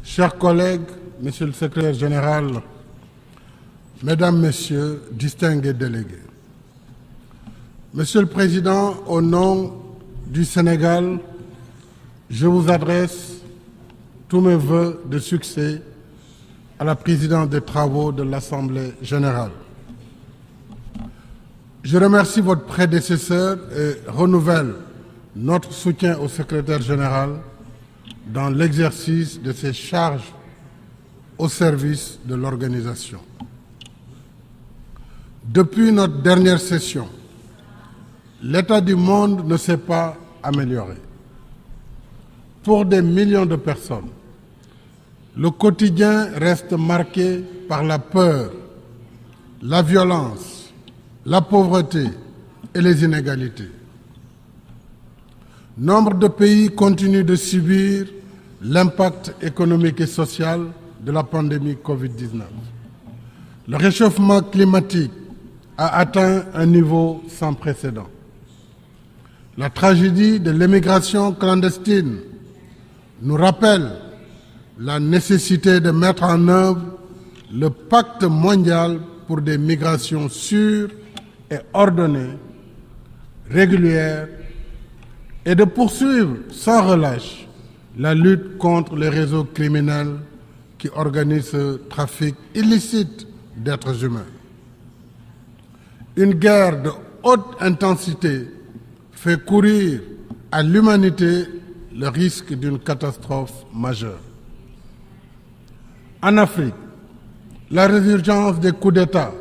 Chers collègues, Monsieur le Secrétaire général, Mesdames, Messieurs, distingués délégués, Monsieur le Président, au nom du Sénégal, je vous adresse tous mes vœux de succès à la présidence des travaux de l'Assemblée générale. Je remercie votre prédécesseur et renouvelle notre soutien au secrétaire général dans l'exercice de ses charges au service de l'organisation. Depuis notre dernière session, l'état du monde ne s'est pas amélioré. Pour des millions de personnes, le quotidien reste marqué par la peur, la violence, la pauvreté et les inégalités. Nombre de pays continuent de subir l'impact économique et social de la pandémie Covid-19. Le réchauffement climatique a atteint un niveau sans précédent. La tragédie de l'immigration clandestine nous rappelle la nécessité de mettre en œuvre le pacte mondial pour des migrations sûres et ordonnées, régulières, et de poursuivre sans relâche la lutte contre les réseaux criminels qui organisent ce trafic illicite d'êtres humains. Une guerre de haute intensité fait courir à l'humanité le risque d'une catastrophe majeure. En Afrique, la résurgence des coups d'État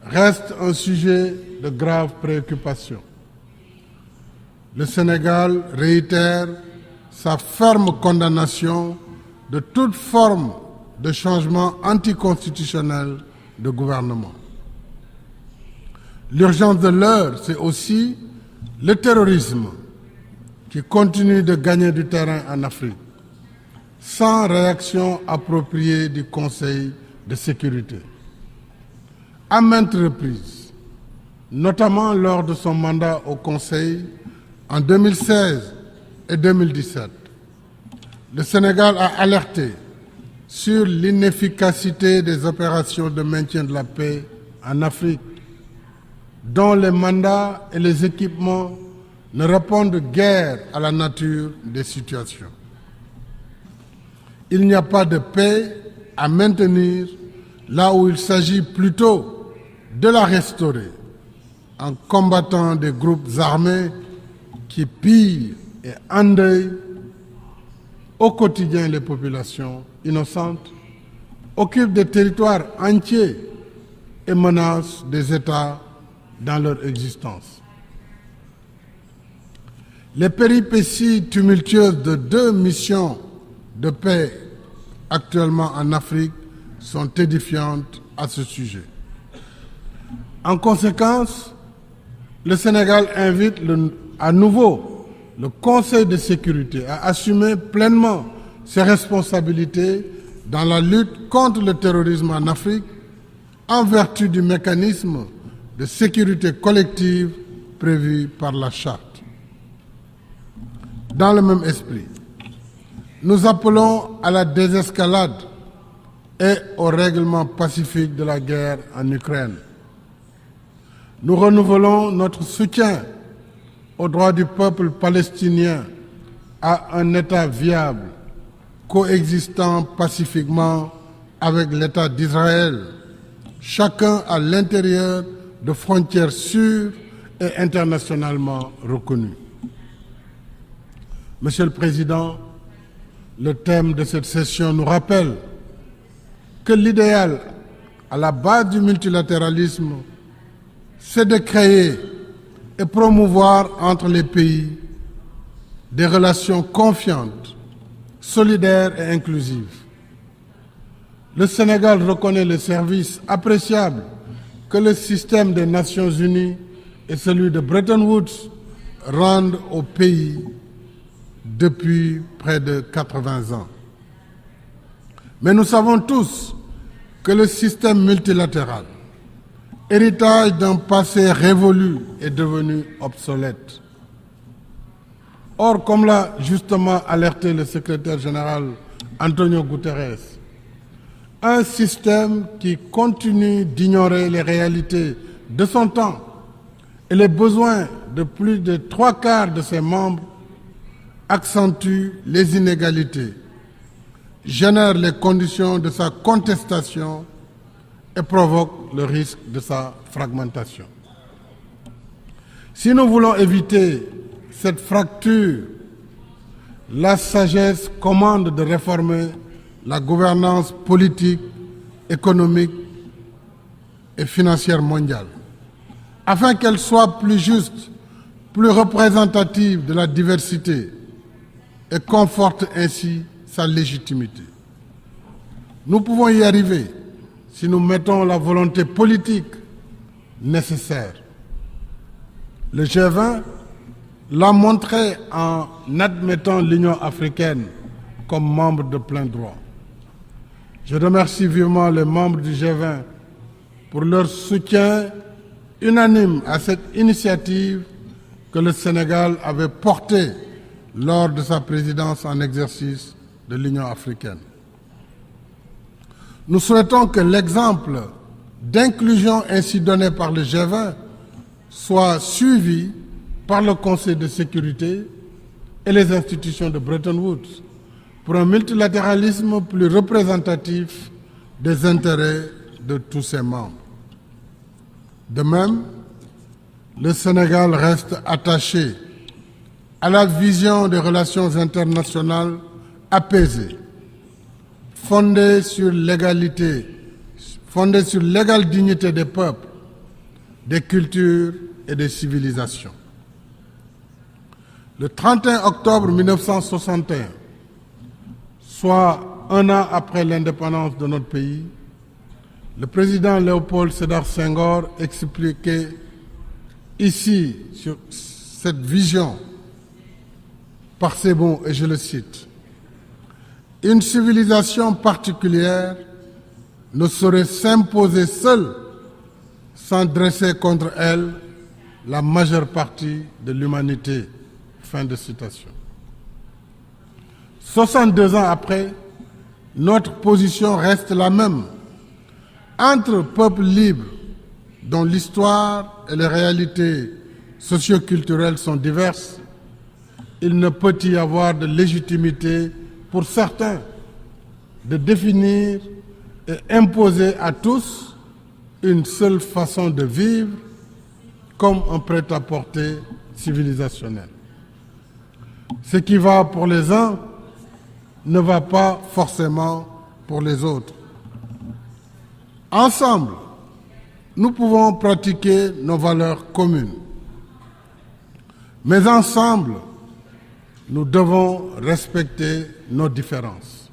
reste un sujet de grave préoccupation. Le Sénégal réitère sa ferme condamnation de toute forme de changement anticonstitutionnel de gouvernement. L'urgence de l'heure, c'est aussi le terrorisme qui continue de gagner du terrain en Afrique, sans réaction appropriée du Conseil de sécurité. À maintes reprises, notamment lors de son mandat au Conseil en 2016 et 2017, le Sénégal a alerté sur l'inefficacité des opérations de maintien de la paix en Afrique, dont les mandats et les équipements ne répondent guère à la nature des situations. Il n'y a pas de paix à maintenir là où il s'agit plutôt de la restaurer en combattant des groupes armés qui pillent et endeuillent au quotidien les populations innocentes, occupent des territoires entiers et menacent des États dans leur existence. Les péripéties tumultueuses de 2 missions de paix actuellement en Afrique sont édifiantes à ce sujet. En conséquence, le Sénégal invite à nouveau le Conseil de sécurité à assumer pleinement ses responsabilités dans la lutte contre le terrorisme en Afrique en vertu du mécanisme de sécurité collective prévu par la Charte. Dans le même esprit, nous appelons à la désescalade et au règlement pacifique de la guerre en Ukraine. Nous renouvelons notre soutien au droit du peuple palestinien à un État viable, coexistant pacifiquement avec l'État d'Israël, chacun à l'intérieur de frontières sûres et internationalement reconnues. Monsieur le Président, le thème de cette session nous rappelle que l'idéal à la base du multilatéralisme, c'est de créer et promouvoir entre les pays des relations confiantes, solidaires et inclusives. Le Sénégal reconnaît le service appréciable que le système des Nations Unies et celui de Bretton Woods rendent au pays depuis près de 80 ans. Mais nous savons tous que le système multilatéral, héritage d'un passé révolu, est devenu obsolète. Or, comme l'a justement alerté le secrétaire général Antonio Guterres, un système qui continue d'ignorer les réalités de son temps et les besoins de plus de 3/4 de ses membres, accentue les inégalités, génère les conditions de sa contestation et provoque le risque de sa fragmentation. Si nous voulons éviter cette fracture, la sagesse commande de réformer la gouvernance politique, économique et financière mondiale, afin qu'elle soit plus juste, plus représentative de la diversité et conforte ainsi sa légitimité. Nous pouvons y arriver si nous mettons la volonté politique nécessaire. Le G20 l'a montré en admettant l'Union africaine comme membre de plein droit. Je remercie vivement les membres du G20 pour leur soutien unanime à cette initiative que le Sénégal avait portée lors de sa présidence en exercice de l'Union africaine. Nous souhaitons que l'exemple d'inclusion ainsi donné par le G20 soit suivi par le Conseil de sécurité et les institutions de Bretton Woods pour un multilatéralisme plus représentatif des intérêts de tous ses membres. De même, le Sénégal reste attaché à la vision des relations internationales apaisées, fondées sur l'égalité, fondées sur l'égale dignité des peuples, des cultures et des civilisations. Le 31 octobre 1961, soit un an après l'indépendance de notre pays, le président Léopold Sédar Senghor expliquait ici, sur cette vision, par ces mots, et je le cite, « Une civilisation particulière ne saurait s'imposer seule sans dresser contre elle la majeure partie de l'humanité. » Fin de citation. 62 ans après, notre position reste la même. Entre peuples libres, dont l'histoire et les réalités socio-culturelles sont diverses, il ne peut y avoir de légitimité pour certains de définir et imposer à tous une seule façon de vivre comme un prêt-à-porter civilisationnel. Ce qui va pour les uns ne va pas forcément pour les autres. Ensemble, nous pouvons pratiquer nos valeurs communes. Mais ensemble, nous devons respecter nos différences.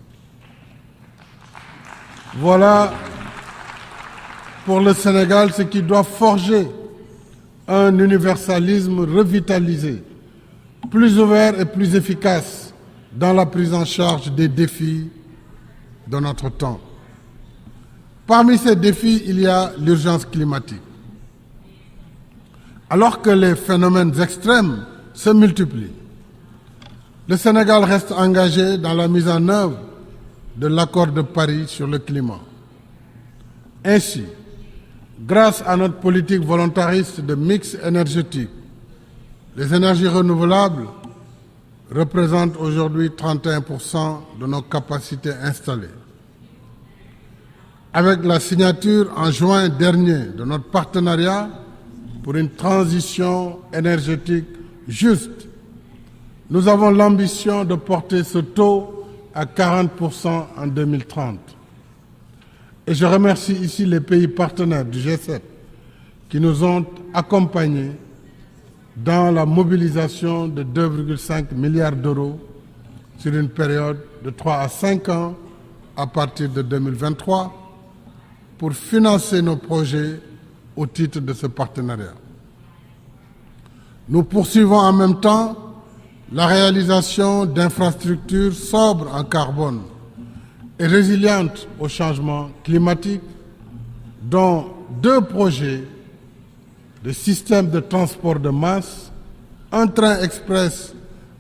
Voilà pour le Sénégal ce qui doit forger un universalisme revitalisé, plus ouvert et plus efficace dans la prise en charge des défis de notre temps. Parmi ces défis, il y a l'urgence climatique. Alors que les phénomènes extrêmes se multiplient, le Sénégal reste engagé dans la mise en œuvre de l'accord de Paris sur le climat. Ainsi, grâce à notre politique volontariste de mix énergétique, les énergies renouvelables représentent aujourd'hui 31% de nos capacités installées. Avec la signature en juin dernier de notre partenariat pour une transition énergétique juste, nous avons l'ambition de porter ce taux à 40% en 2030. Et je remercie ici les pays partenaires du G7 qui nous ont accompagnés dans la mobilisation de 2,5 milliards d'euros sur une période de 3 à 5 ans à partir de 2023 pour financer nos projets au titre de ce partenariat. Nous poursuivons en même temps la réalisation d'infrastructures sobres en carbone et résilientes au changement climatique, dont 2 projets de système de transport de masse, un train express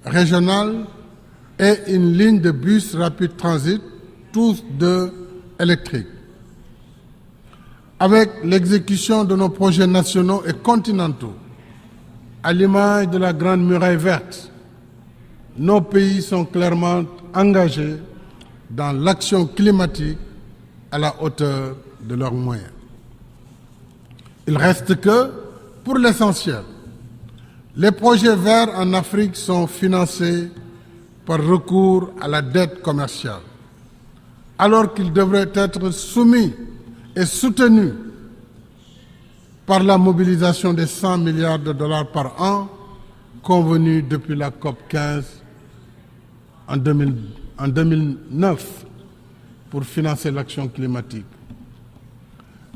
régional et une ligne de bus rapide transit, tous deux électriques. Avec l'exécution de nos projets nationaux et continentaux, à l'image de la Grande Muraille verte, nos pays sont clairement engagés dans l'action climatique à la hauteur de leurs moyens. Il reste que, pour l'essentiel, les projets verts en Afrique sont financés par recours à la dette commerciale, alors qu'ils devraient être soumis et soutenus par la mobilisation des 100 milliards de dollars par an convenue depuis la COP 15 en 2009 pour financer l'action climatique.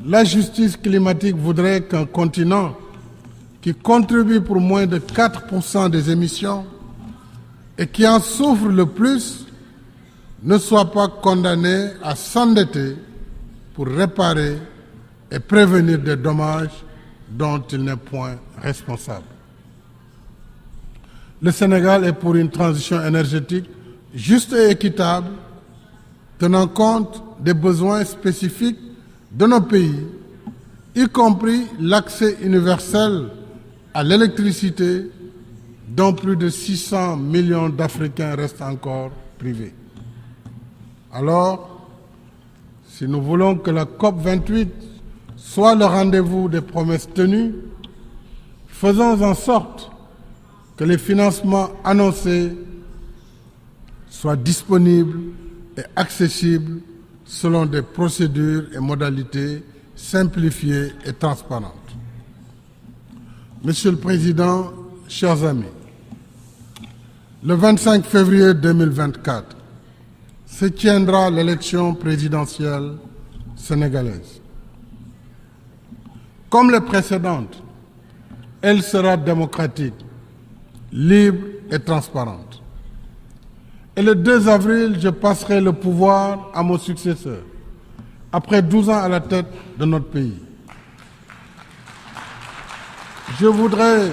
La justice climatique voudrait qu'un continent qui contribue pour moins de 4% des émissions et qui en souffre le plus ne soit pas condamné à s'endetter pour réparer et prévenir des dommages dont il n'est point responsable. Le Sénégal est pour une transition énergétique juste et équitable, tenant compte des besoins spécifiques de nos pays, y compris l'accès universel à l'électricité, dont plus de 600 millions d'Africains restent encore privés. Alors, si nous voulons que la COP 28 soit le rendez-vous des promesses tenues, faisons en sorte que les financements annoncés soient disponibles et accessibles selon des procédures et modalités simplifiées et transparentes. Monsieur le Président, chers amis, le 25 février 2024 se tiendra l'élection présidentielle sénégalaise. Comme les précédentes, elle sera démocratique, libre et transparente. Et le 2 avril, je passerai le pouvoir à mon successeur, après 12 ans à la tête de notre pays. Je voudrais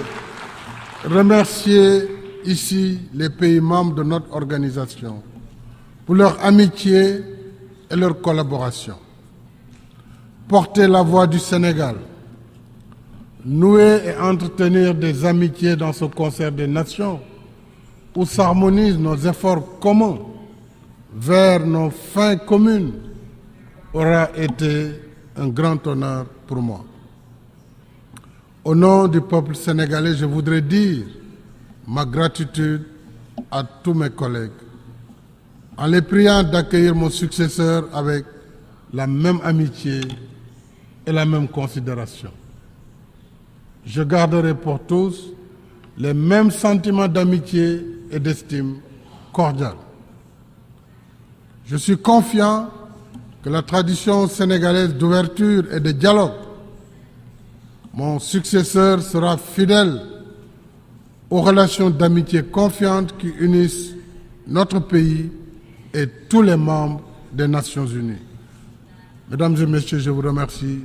remercier ici les pays membres de notre organisation pour leur amitié et leur collaboration. Porter la voix du Sénégal, nouer et entretenir des amitiés dans ce concert des nations où s'harmonisent nos efforts communs vers nos fins communes aura été un grand honneur pour moi. Au nom du peuple sénégalais, je voudrais dire ma gratitude à tous mes collègues, en les priant d'accueillir mon successeur avec la même amitié et la même considération. Je garderai pour tous les mêmes sentiments d'amitié et d'estime cordiale. Je suis confiant que la tradition sénégalaise d'ouverture et de dialogue, mon successeur sera fidèle aux relations d'amitié confiantes qui unissent notre pays et tous les membres des Nations Unies. Mesdames et Messieurs, je vous remercie de